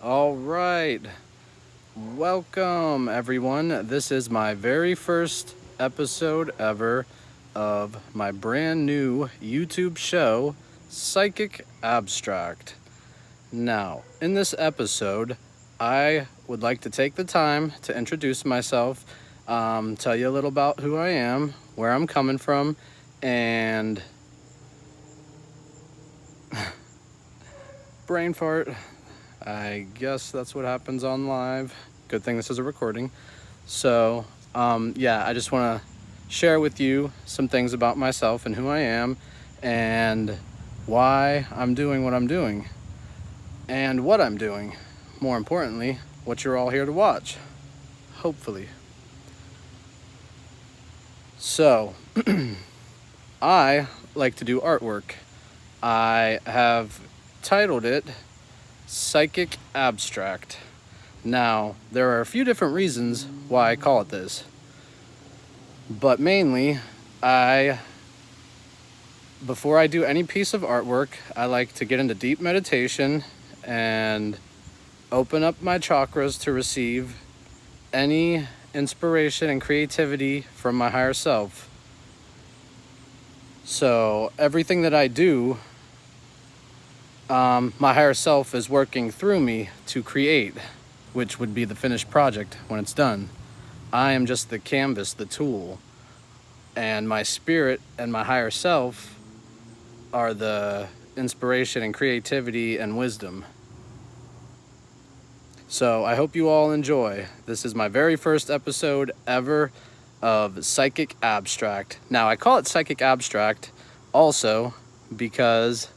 All right. Welcome, everyone. This is my very first episode ever of my brand new YouTube show, Psychic Abstract. Now, in this episode, I would like to take the time to introduce myself, tell you a little about who I am, where I'm coming from, and brain fart. I guess that's what happens on live. Good thing this is a recording. So, I just want to share with you some things about myself and who I am and why I'm doing what I'm doing and what I'm doing. More importantly, what you're all here to watch. Hopefully. So, I like to do artwork. I have titled it Psychic Abstract. Now, there are a few different reasons why I call it this, but mainly, before I do any piece of artwork, I like to get into deep meditation and open up my chakras to receive any inspiration and creativity from my higher self. So, everything that I do, my higher self is working through me to create, which would be the finished project when it's done. I am just the canvas, the tool, and my spirit and my higher self are the inspiration and creativity and wisdom. So I hope you all enjoy. This is my very first episode ever of Psychic Abstract. Now, I call it Psychic Abstract also because,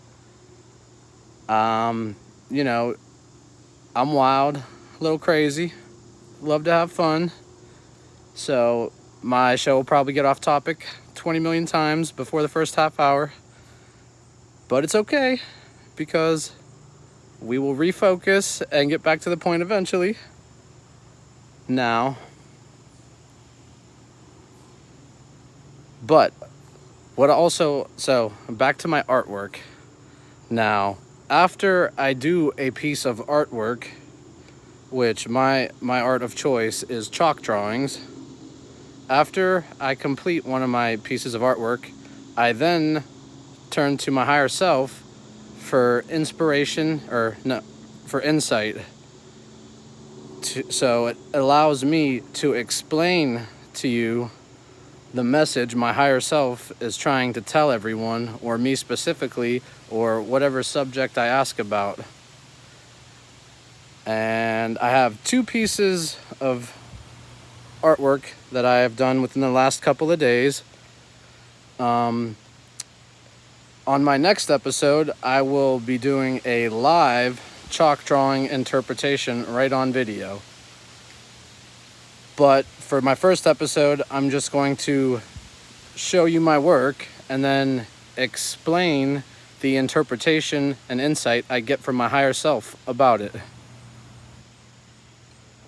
I'm wild, a little crazy, love to have fun. So my show will probably get off topic 20 million times before the first half hour. But it's okay, because we will refocus and get back to the point eventually. Now, but so back to my artwork. Now, after I do a piece of artwork, which my art of choice is chalk drawings, after I complete one of my pieces of artwork, I then turn to my higher self for inspiration for insight. So it allows me to explain to you the message my higher self is trying to tell everyone, or me specifically, or whatever subject I ask about. And I have two pieces of artwork that I have done within the last couple of days. On my next episode, I will be doing a live chalk drawing interpretation right on video. But for my first episode, I'm just going to show you my work and then explain the interpretation and insight I get from my higher self about it.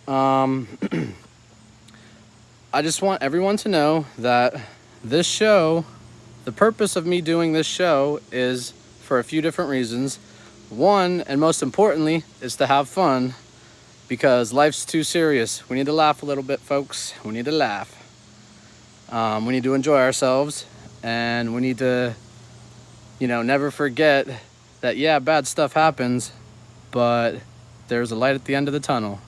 I just want everyone to know that this show, the purpose of me doing this show is for a few different reasons. One, and most importantly, is to have fun, because life's too serious. We need to laugh a little bit, folks. We need to laugh. We need to enjoy ourselves, and we need to, never forget that, bad stuff happens, but there's a light at the end of the tunnel.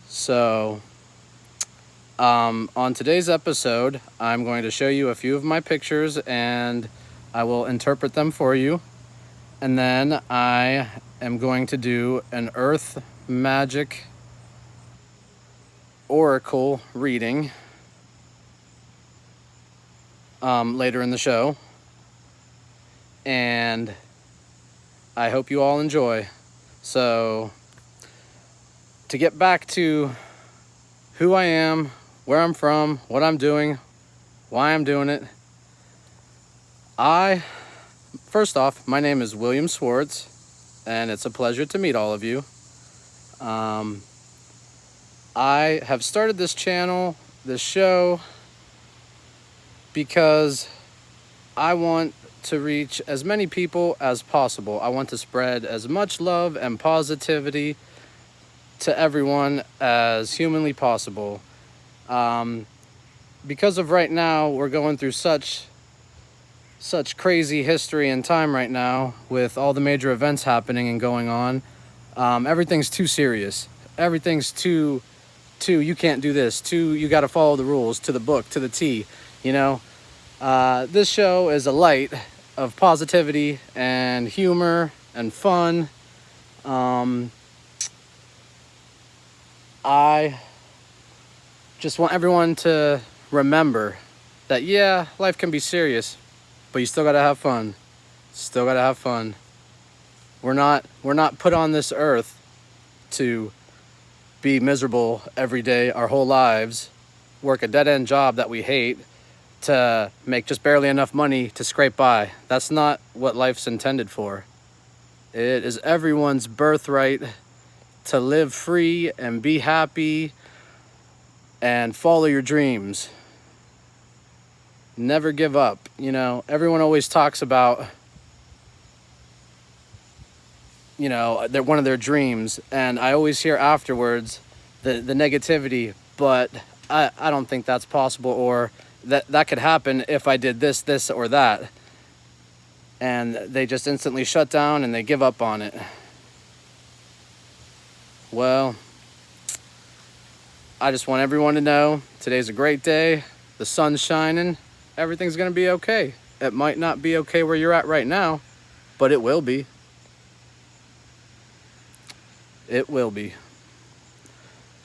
So, on today's episode, I'm going to show you a few of my pictures, and I will interpret them for you. And then I am going to do an earth magic oracle reading later in the show. And I hope you all enjoy. So, to get back to who I am, where I'm from, what I'm doing, why I'm doing it. First off, my name is William Swartz, and it's a pleasure to meet all of you. I have started this channel, this show, because I want to reach as many people as possible. I want to spread as much love and positivity to everyone as humanly possible. Because of right now, we're going through such crazy history and time right now with all the major events happening and going on. Everything's too serious. Everything's too you can't do this, too you got to follow the rules to the book, to the T, you know. This show is a light of positivity and humor and fun. I just want everyone to remember that, yeah, life can be serious, but you still gotta have fun. Still gotta have fun. We're not put on this earth to be miserable every day our whole lives, work a dead-end job that we hate to make just barely enough money to scrape by. That's not what life's intended for. It is everyone's birthright to live free and be happy and follow your dreams. Never give up. You know, everyone always talks about, you know, one of their dreams, and I always hear afterwards the negativity, but I don't think that's possible, or that could happen if I did this or that. And they just instantly shut down and they give up on it. Well, I just want everyone to know today's a great day. The sun's shining. Everything's gonna be okay. It might not be okay where you're at right now, but it will be. It will be.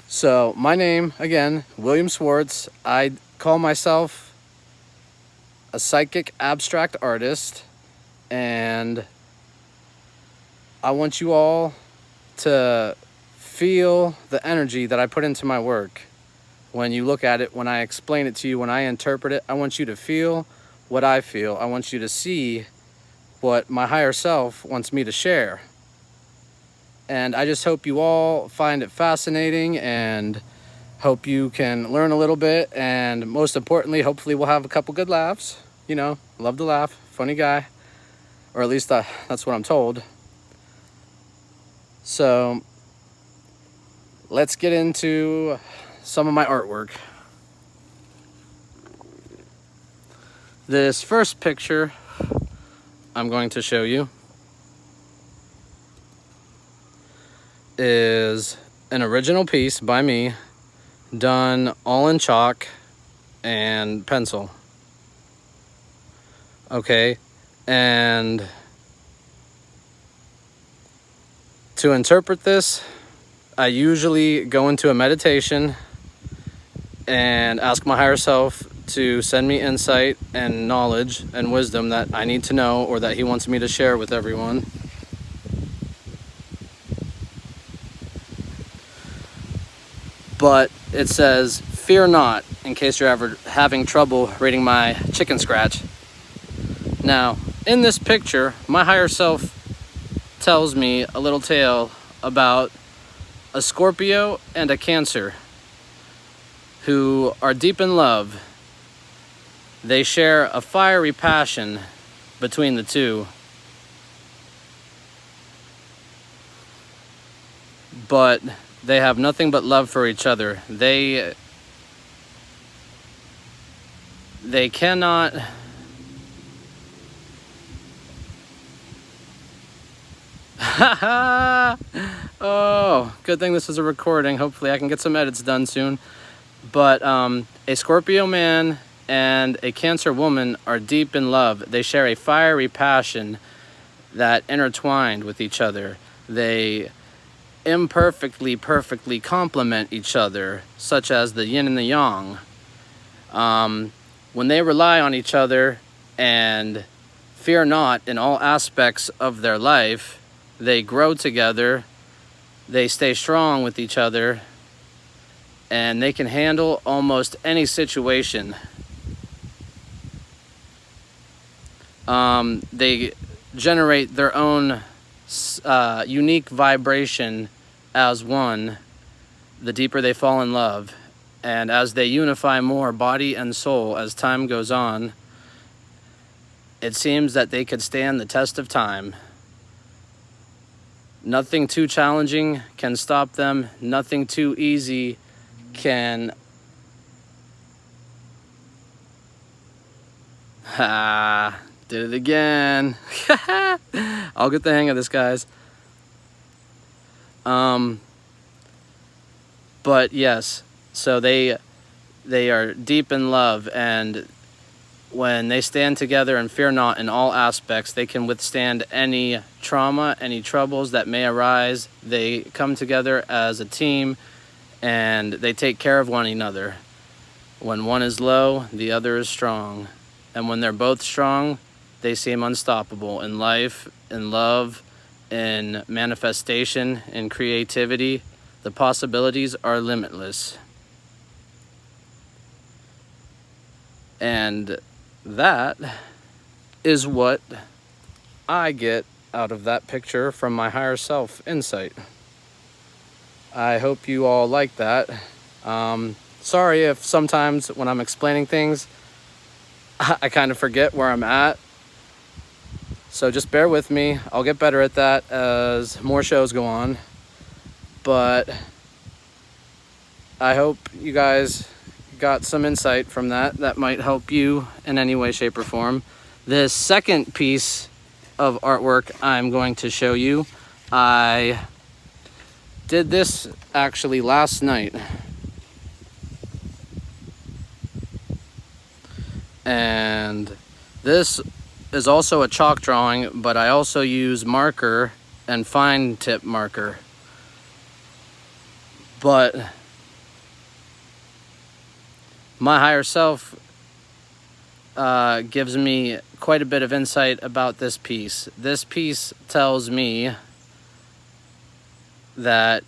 So my name, again, William Swartz. I call myself a psychic abstract artist, and I want you all to feel the energy that I put into my work. When you look at it, when I explain it to you, when I interpret it, I want you to feel what I feel. I want you to see what my higher self wants me to share. And I just hope you all find it fascinating and hope you can learn a little bit. And most importantly, hopefully we'll have a couple good laughs. You know, love to laugh, funny guy. Or at least that's what I'm told. So let's get into some of my artwork. This first picture I'm going to show you is an original piece by me, done all in chalk and pencil. Okay, and to interpret this, I usually go into a meditation and ask my higher self to send me insight and knowledge and wisdom that I need to know, or that he wants me to share with everyone. But it says, fear not, in case you're ever having trouble reading my chicken scratch. Now, in this picture, my higher self tells me a little tale about a Scorpio and a Cancer who are deep in love. They share a fiery passion between the two. But they have nothing but love for each other. They cannot oh, good thing this is a recording. Hopefully I can get some edits done soon. But a Scorpio man and a Cancer woman are deep in love. They share a fiery passion that intertwined with each other. They imperfectly, perfectly complement each other, such as the yin and the yang. When they rely on each other and fear not in all aspects of their life, they grow together, they stay strong with each other, and they can handle almost any situation. They generate their own unique vibration as one, the deeper they fall in love. And as they unify more body and soul as time goes on, It seems that they could stand the test of time. Nothing too challenging can stop them. Nothing too easy can... Ha! Did it again. I'll get the hang of this, guys. But yes, so they are deep in love, and when they stand together and fear not in all aspects, they can withstand any trauma, any troubles that may arise. They come together as a team, and they take care of one another. When one is low, the other is strong. And when they're both strong, they seem unstoppable in life, in love, in manifestation, in creativity. The possibilities are limitless. And that is what I get out of that picture from my higher self insight. I hope you all like that. Sorry if sometimes when I'm explaining things, I kind of forget where I'm at. So just bear with me. I'll get better at that as more shows go on. But I hope you guys got some insight from that might help you in any way, shape, or form. This second piece of artwork I'm going to show you, I did this actually last night. And this is also a chalk drawing, but I also use marker and fine tip marker. But my higher self gives me quite a bit of insight about this piece. This piece tells me that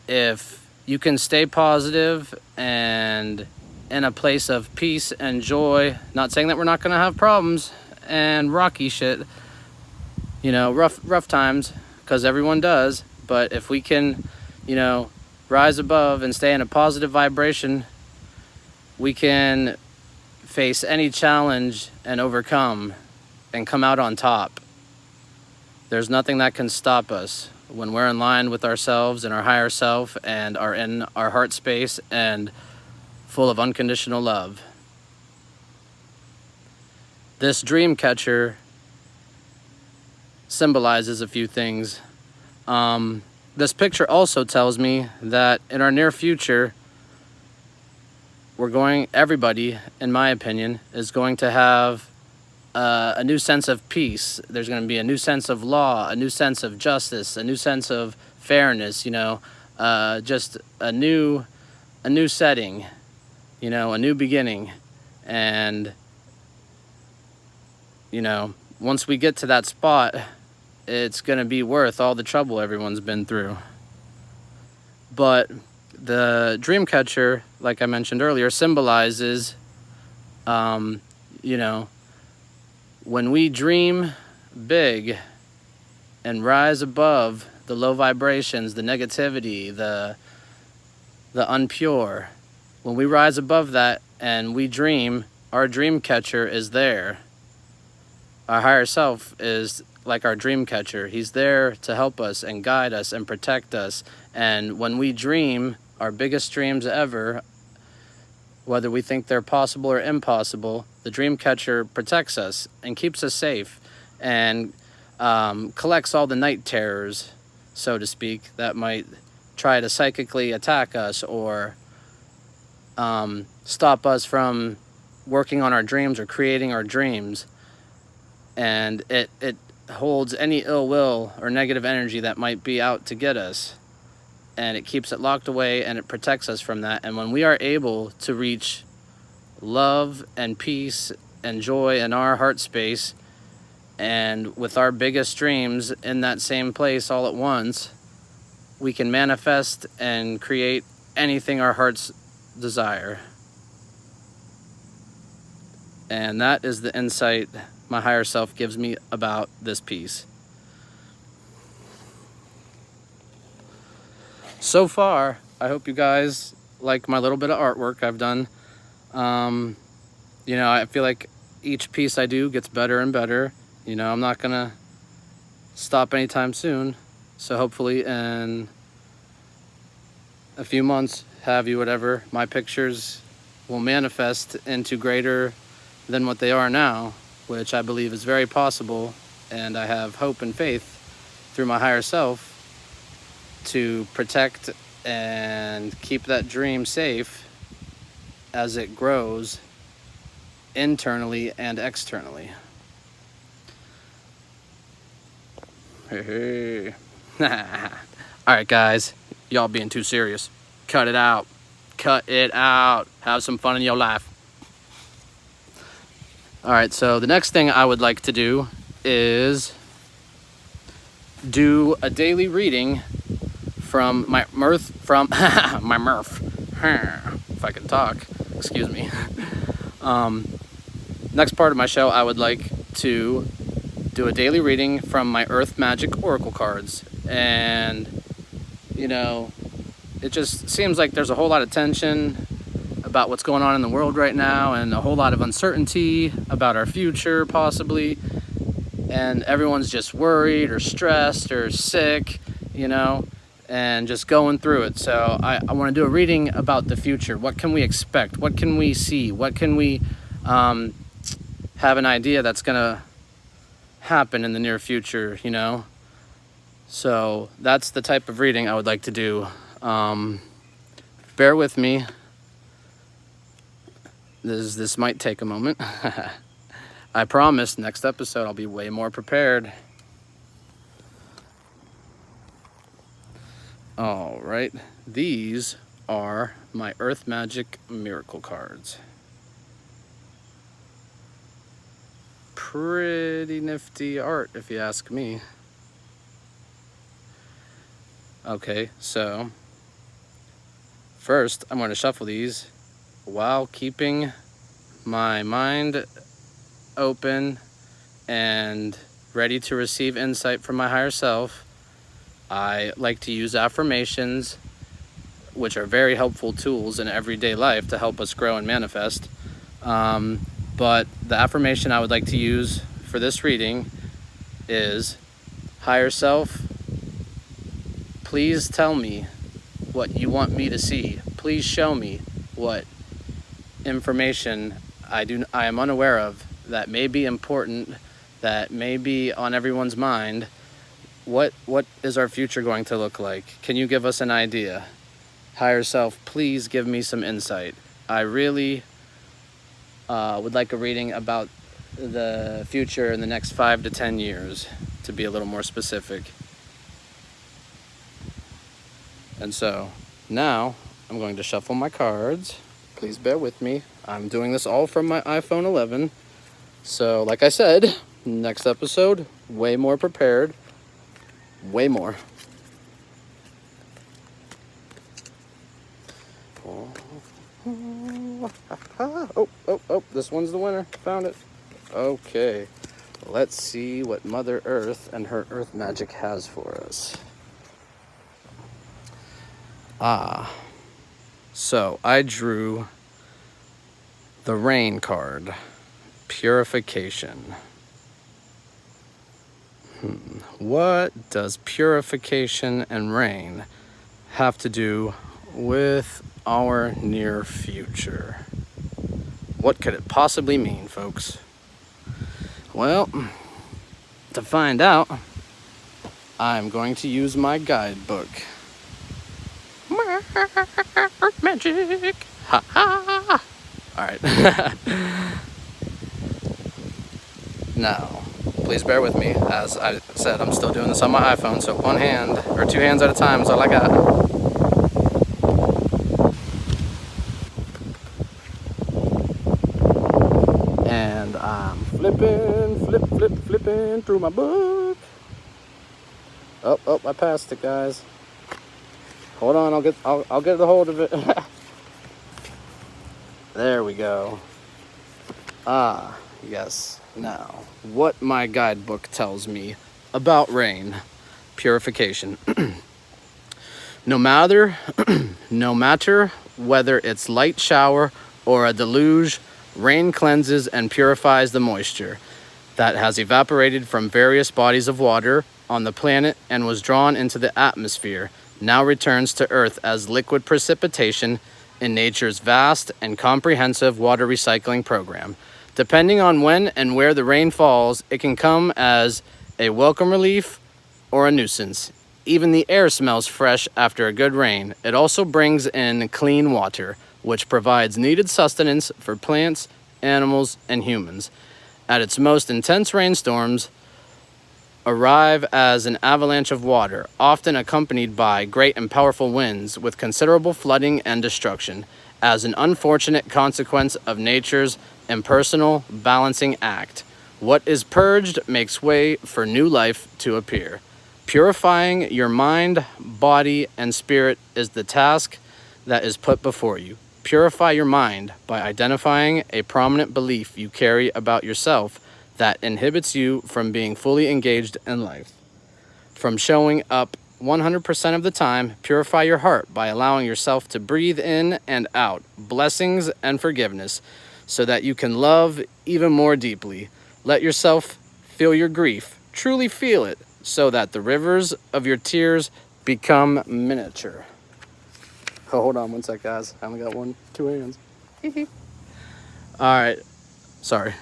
if you can stay positive and in a place of peace and joy, not saying that we're not going to have problems and rocky shit, you know, rough times, because everyone does, but if we can, you know, rise above and stay in a positive vibration, we can face any challenge and overcome and come out on top. There's nothing that can stop us when we're in line with ourselves and our higher self and are in our heart space and full of unconditional love. This dream catcher symbolizes a few things. This picture also tells me that in our near future, everybody, in my opinion, is going to have a new sense of peace. There's going to be a new sense of law, a new sense of justice, a new sense of fairness, you know, just a new setting, you know, a new beginning. And, you know, once we get to that spot, it's going to be worth all the trouble everyone's been through. But the dream catcher, like I mentioned earlier, symbolizes, you know, when we dream big and rise above the low vibrations, the negativity, the unpure, when we rise above that and we dream, our dream catcher is there. Our higher self is like our dream catcher. He's there to help us and guide us and protect us. And when we dream our biggest dreams ever, whether we think they're possible or impossible, the dream catcher protects us and keeps us safe and collects all the night terrors, so to speak, that might try to psychically attack us or stop us from working on our dreams or creating our dreams. And it holds any ill will or negative energy that might be out to get us. And it keeps it locked away and it protects us from that. And when we are able to reach love and peace and joy in our heart space and with our biggest dreams in that same place all at once, we can manifest and create anything our hearts desire. And that is the insight my higher self gives me about this piece. So far, I hope you guys like my little bit of artwork I've done. You know, I feel like each piece I do gets better and better. You know, I'm not gonna stop anytime soon. So hopefully in a few months, have you whatever, my pictures will manifest into greater than what they are now, which I believe is very possible. And I have hope and faith through my higher self to protect and keep that dream safe as it grows internally and externally. Hey. All right, guys, y'all being too serious. Cut it out. Cut it out. Have some fun in your life. All right, so the next thing I would like to do is do a daily reading from my if I can talk, excuse me. Next part of my show, I would like to do a daily reading from my Earth Magic Oracle cards. And, you know, it just seems like there's a whole lot of tension about what's going on in the world right now, and a whole lot of uncertainty about our future, possibly. And everyone's just worried or stressed or sick, you know, and just going through it. So I want to do a reading about the future. What can we expect? What can we see? What can we have an idea that's going to happen in the near future, you know? So that's the type of reading I would like to do. Bear with me. This might take a moment. I promise next episode I'll be way more prepared. All right, these are my Earth Magic Miracle cards. Pretty nifty art, if you ask me. Okay, so first I'm going to shuffle these while keeping my mind open and ready to receive insight from my higher self. I like to use affirmations, which are very helpful tools in everyday life to help us grow and manifest. But the affirmation I would like to use for this reading is, higher self, please tell me what you want me to see. Please show me what information I am unaware of that may be important, that may be on everyone's mind. What is our future going to look like? Can you give us an idea? Higher self, please give me some insight. I really would like a reading about the future in the next 5 to 10 years, to be a little more specific. And so now I'm going to shuffle my cards. Please bear with me. I'm doing this all from my iPhone 11. So like I said, next episode, way more prepared. Way more. Oh, this one's the winner. Found it. Okay. Let's see what Mother Earth and her Earth Magic has for us. So I drew the Rain card. Purification. What does purification and rain have to do with our near future? What could it possibly mean, folks? Well, to find out, I'm going to use my guidebook. Earth Magic! Ha ha! Alright. Now, please bear with me. As I said, I'm still doing this on my iPhone, so one hand, or 2 hands at a time is all I got. And I'm flipping through my book. Oh, I passed it, guys. Hold on, I'll get the hold of it. There we go. Yes. Now, what my guidebook tells me about rain purification. No matter whether it's light shower or a deluge Rain cleanses and purifies the moisture that has evaporated from various bodies of water on the planet and was drawn into the atmosphere, now returns to Earth as liquid precipitation in nature's vast and comprehensive water recycling program. Depending on when and where the rain falls, it can come as a welcome relief or a nuisance. Even the air smells fresh after a good rain. It also brings in clean water, which provides needed sustenance for plants, animals, and humans. At its most intense, rainstorms arrive as an avalanche of water, often accompanied by great and powerful winds with considerable flooding and destruction, as an unfortunate consequence of nature's impersonal balancing act. What is purged makes way for new life to appear. Purifying your mind, body, and spirit is the task that is put before you. Purify your mind by identifying a prominent belief you carry about yourself that inhibits you from being fully engaged in life. From showing up 100% of the time, purify your heart by allowing yourself to breathe in and out blessings and forgiveness so that you can love even more deeply. Let yourself feel your grief, truly feel it, so that the rivers of your tears become miniature. Oh, hold on one sec, guys. I only got two hands. All right, sorry.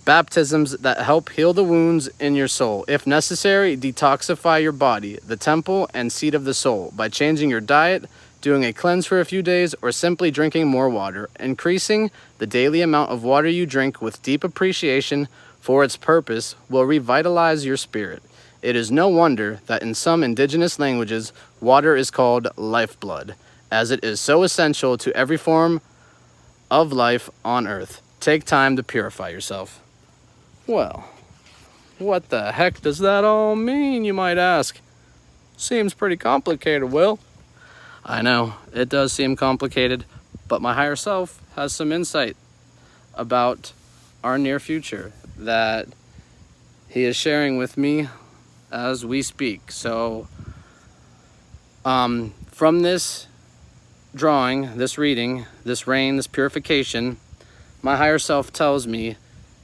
Baptisms that help heal the wounds in your soul. If necessary, detoxify your body, the temple and seat of the soul, by changing your diet, doing a cleanse for a few days, or simply drinking more water. Increasing the daily amount of water you drink with deep appreciation for its purpose will revitalize your spirit. It is no wonder that in some indigenous languages, water is called lifeblood, as it is so essential to every form of life on earth. Take time to purify yourself. Well, what the heck does that all mean, you might ask? Seems pretty complicated, Will. I know, it does seem complicated, but my higher self has some insight about our near future that he is sharing with me as we speak. So, from this drawing, this reading, this rain, this purification, my higher self tells me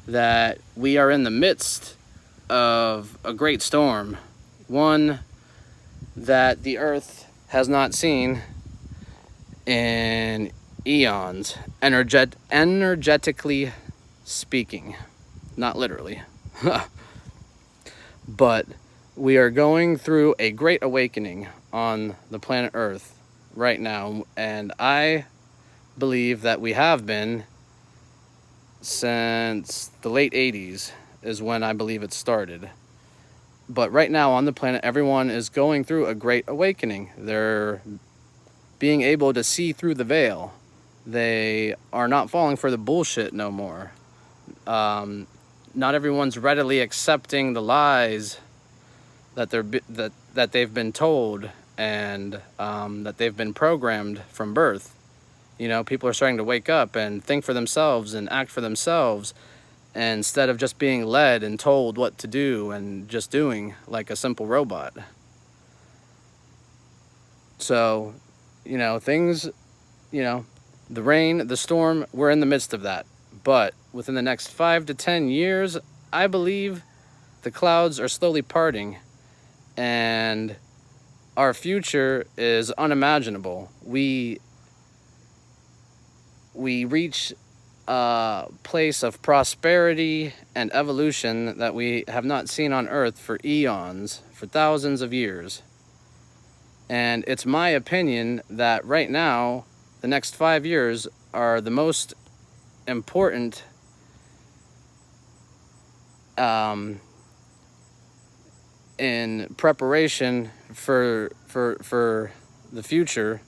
that we are in the midst of a great storm, one that the earth has not seen in eons, energetically speaking, not literally. But we are going through a great awakening on the planet Earth right now, and I believe that we have been since the late 80s is when I believe it started. But right now on the planet, everyone is going through a great awakening. They're being able to see through the veil. They are not falling for the bullshit no more. Not everyone's readily accepting the lies that they've been told and that they've been programmed from birth. You know, people are starting to wake up and think for themselves and act for themselves instead of just being led and told what to do and just doing like a simple robot. So, you know, things, you know, the rain, the storm, we're in the midst of that. But within the next 5 to 10 years, I believe the clouds are slowly parting and our future is unimaginable. We reach a place of prosperity and evolution that we have not seen on Earth for eons, for thousands of years. And it's my opinion that right now, the next 5 years are the most important in preparation for the future.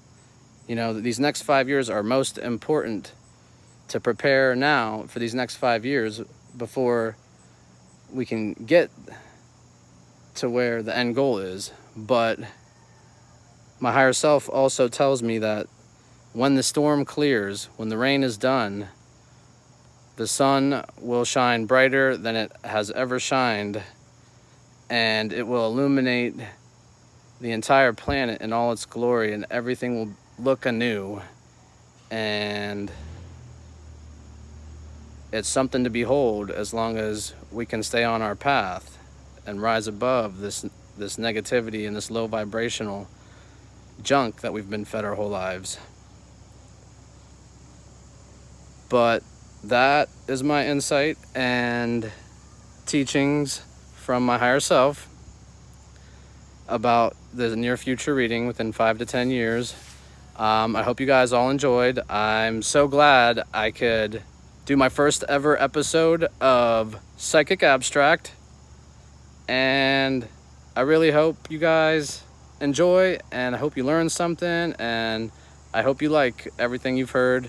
You know, these next 5 years are most important to prepare now for these next 5 years before we can get to where the end goal is. But my higher self also tells me that when the storm clears, when the rain is done, the sun will shine brighter than it has ever shined, and it will illuminate the entire planet in all its glory, and everything will look anew. And it's something to behold as long as we can stay on our path and rise above this negativity and this low vibrational junk that we've been fed our whole lives. But that is my insight and teachings from my higher self about the near future reading within 5 to 10 years. I hope you guys all enjoyed. I'm so glad I could do my first ever episode of Psychic Abstract, and I really hope you guys enjoy, and I hope you learn something, and I hope you like everything you've heard.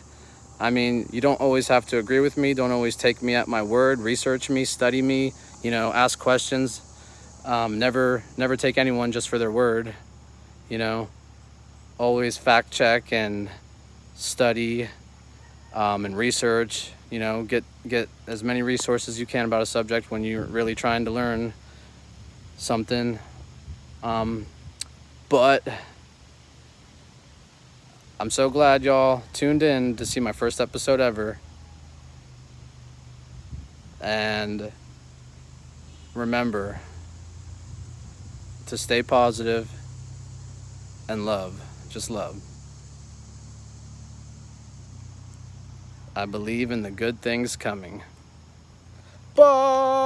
I mean, you don't always have to agree with me. Don't always take me at my word. Research me, study me, ask questions. Never take anyone just for their word. Always fact check and study and research. Get as many resources as you can about a subject when you're really trying to learn something. But I'm so glad y'all tuned in to see my first episode ever. And remember to stay positive and love. Just love. I believe in the good things coming. Bye!